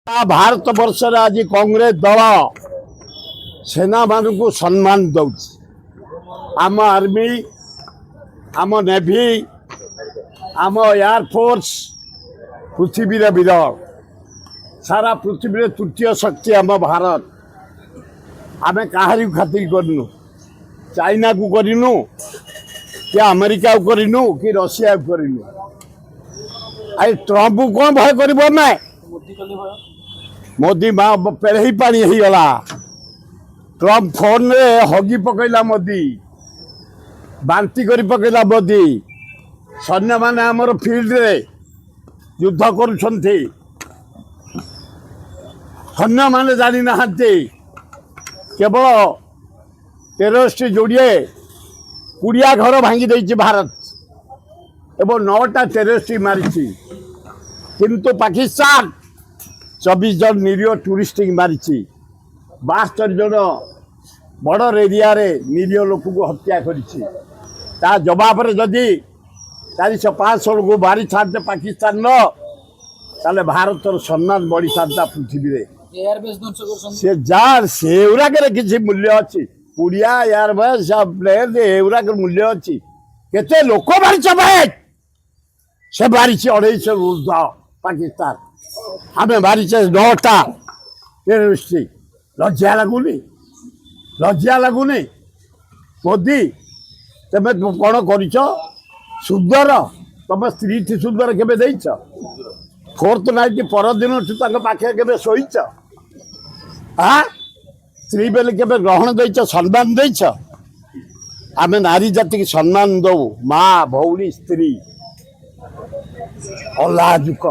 भारत वर्ष आज कांग्रेस दल सेना मान को सम्मान दौर आम आर्मी आम नेवी आम एयरफोर्स पृथ्वी वीर सारा पृथ्वी तृतीय शक्ति आम भारत आम कहारी खातिर करनु चाइना को करनु कि अमेरिका को करनु कि रशिया को करनु आई ट्रम्प को कौन भय कर मोदी माँ पेढ़ी पानी ही गला ट्रम्प फोन रे हगी पकईला मोदी बांती करी पकईला मोदी सैन्य माने आमर फील्ड रे युद्ध करुछन्ति सैन्य माने जानी नाहंती केवल टेररिस्ट जोड़िए 20 घर भांगी देछि भारत एवं 9टा टेररिस्ट मारिछि किंतु पाकिस्तान 24 जन निरीह टूरिस्ट मारी 72 जन बॉर्डर एरिया रे निरीह लोक को हत्या करा जवाब रे जदि 400-500 लोग मारी था पाकिस्तान ताले भारत सम्मान बढ़ी था पृथ्वी रे से जार सेउरा के किसी मूल्य अच्छी पुड़िया एयरबेस प्लेन एउरा के मूल्य अच्छी केते लोक मारी भाई से मारी 250 ऊर्ध पाकिस्तान हमें मारी 9टा टेररिस्ट लज्जा लगुनि मोदी तमें कौन कर सुंदर तुम स्त्री थी सुंदर केबे देइछ फोर्थ नाइट परदिन पाखे केबे शोच हाँ स्त्री बेले केबे ग्रहण देइछ सम्मान देइछ आम नारी जाति की सम्मान दो माँ भौणी स्त्री अलाजुक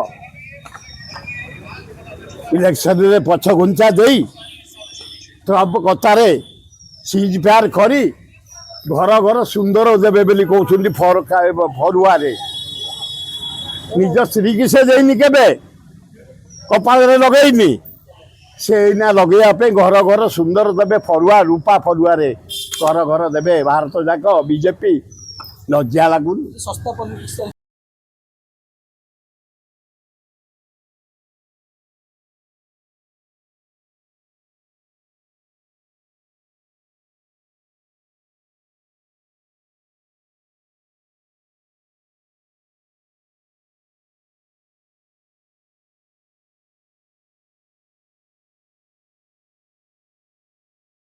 इलेक्शन रे पछ घुंचा दे ट्रम्प कथार सीज फायर करी घर घर सुंदर देवे बोली कहते फरुआ निज स्त्री की से देनी केबे कपाल लगेनी से लगे घर घर सुंदर देवे फरुआ रूपा फरुआ घर घर देवे भारत जाक बीजेपी लज्जा लगुन।